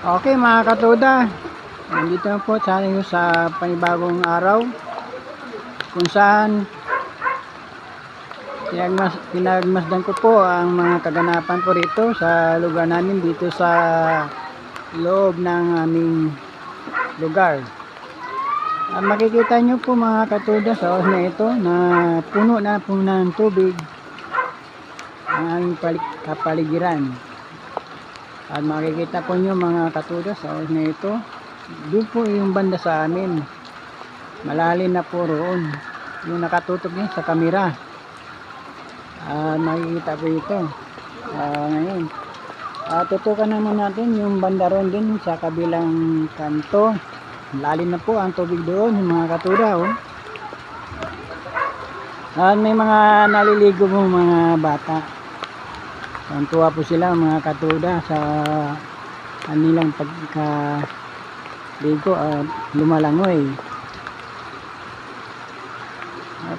Okay mga katuda, nandito na po tayo sa panibagong araw kung saan pinagmasdan ko po ang mga kaganapan po rito sa lugar namin dito sa loob ng aming lugar. Makikita nyo po mga katuda sa oras na ito na puno na po ng tubig ang aming kapaligiran. At makikita po nyo mga katuda sa oras na ito, doon po yung banda sa amin, malalim na po roon, yung nakatutok niya sa kamera. Makikita po ito ngayon. Tutukan naman natin yung banda roon din sa kabilang kanto. Lalim na po ang tubig doon yung mga katuda. At may mga naliligo po mga bata. Tuwa po sila mga katuda sa kanilang pagkaligo at lumalangoy.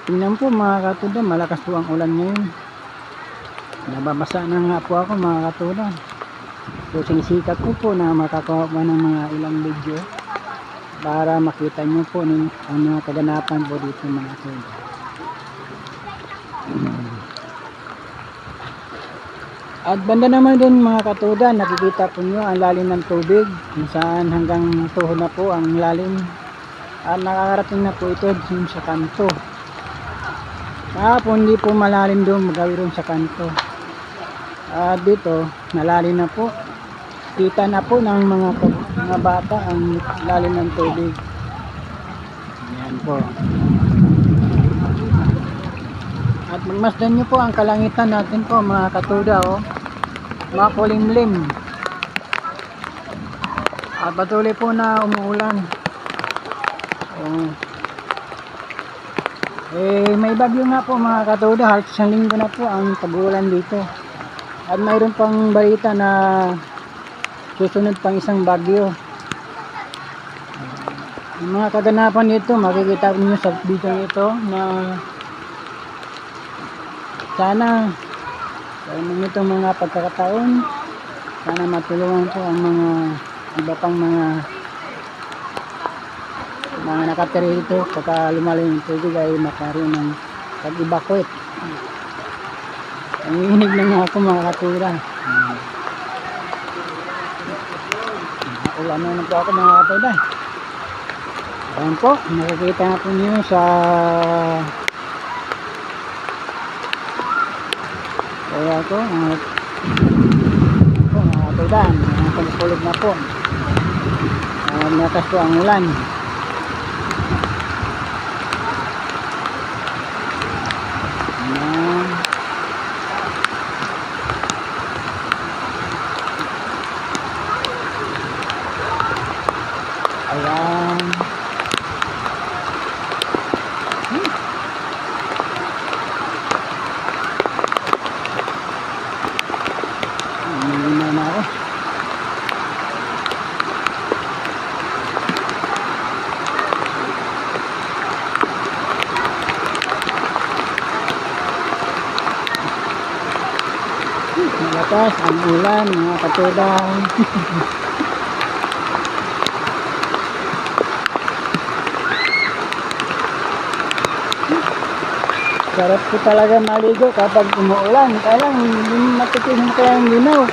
Tingnan po mga katuda, malakas po ang ulan ngayon. Nababasa na nga po ako mga katuda. So sinisikap ko po na makakuha po ng mga ilang video para makita nyo po ang mga kaganapan po dito mga katuda. At banda naman dun mga katuda, nakikita po nyo ang lalim ng tubig kung saan hanggang tuhod na po ang lalim. At nakakarating na po ito dun sa kanto. Kahapon hindi po malalim doon, magawi ron sa kanto. At dito nalalim na po, kita na po ng mga bata ang lalim ng tubig. Ayan po. At magmasdan nyo po ang kalangitan natin po mga katuda, makulimlim. At patuloy po na umuulan. May bagyo nga po mga katuda, halos isang linggo na po ang tag-ulan dito. At mayroon pang balita na susunod pang isang bagyo. Yung mga kaganapan dito, makikita niyo sa video ito na sana sa itong mga pagkakataon, sana matulungan po ang mga iba pang mga nakatira dito pagka lumalim yung tubig ay makaroon ng pag-evacuate. Nangihinig na nga ako mga katuda. Ulan na po ako mga katuda. Ayan po, nakikita nga po niyo sa kaya ko mga katuda, pagpulog na po. Natas po ang ulan. Ayan. Nalinaw na ako. Malakas ang ulan mga katuda. Sarap po talaga maligo kapag umuulan. Kaya lang, hindi matitis mo kaya yung linaw.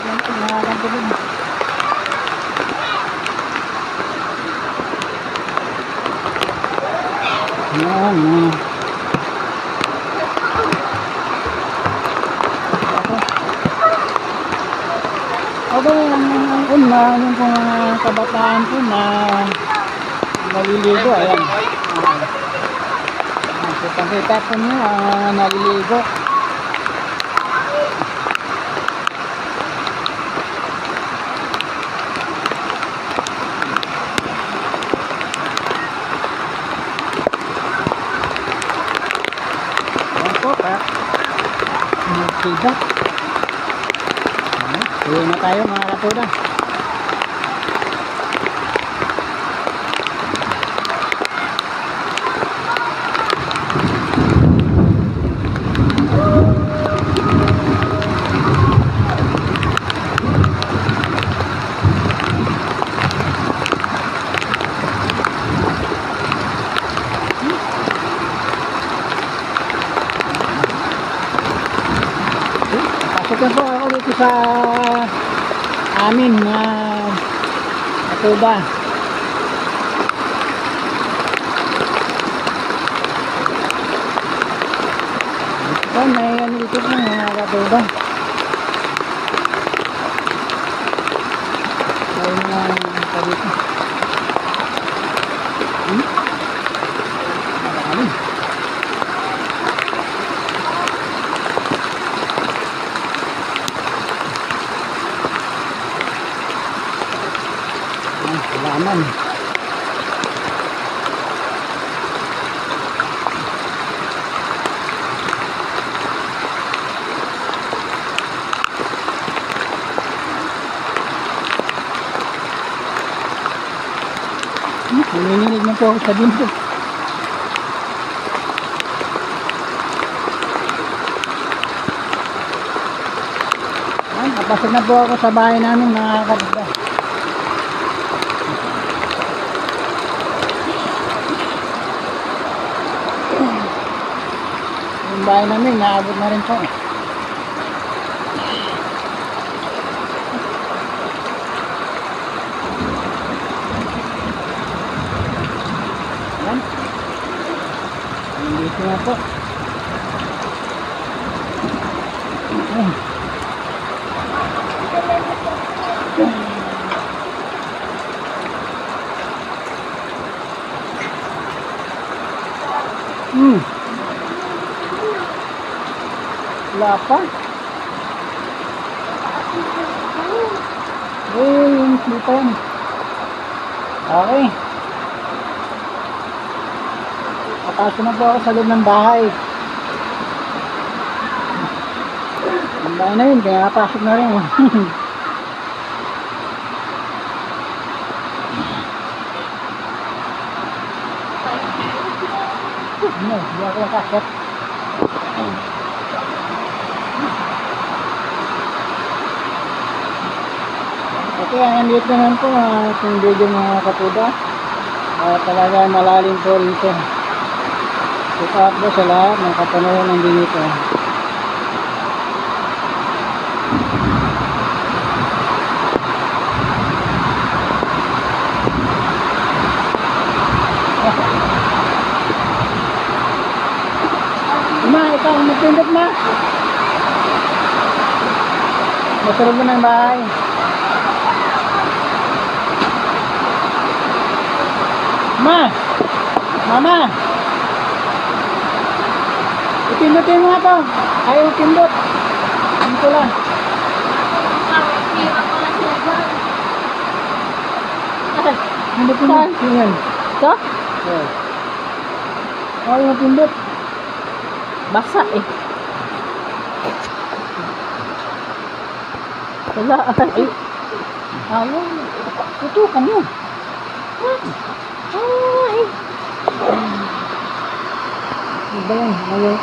Ayan po, nakakatulog. Ayan, okay, ang una, yung mga kabataan po na naliligo, ayan. Kita po nyo naliligo. Ayan po pa. Nagsigat. Tuloy na tayo mga katuda. sa amin na katuba. Ito, may ano dito ng mga katuba. May mga dito. Marami. Halaman. Nanginginig na po ako sa bintog. Napasok na po ako sa bahay namin mga kapatid. Yung bahay namin naabot na rin po. Ayan. Nandito na po. Ayan. Wala pa. Yung dito yan. Okay. Papasok na po ako sa loob ng bahay. Ang bahay na yun, kaya napasok na rin. Hindi ako nakakit. Okay, nandito naman po itong video mga katuda. Talaga malalim po rito. Sukat po sa lahat ng kapanahon ng dito. Ma, ikaw, magpindot na. Masurog mo ng bahay. Ma! Mama! Ipindutin mo nga to. Ayaw pindot. Dito lang. Pindutin mo. Yan. Ito? Oo. Ayaw pindot. Basa eh. Wala. Ay. Ayaw. Tutukan mo. Ay. Iba yan. Ayaw.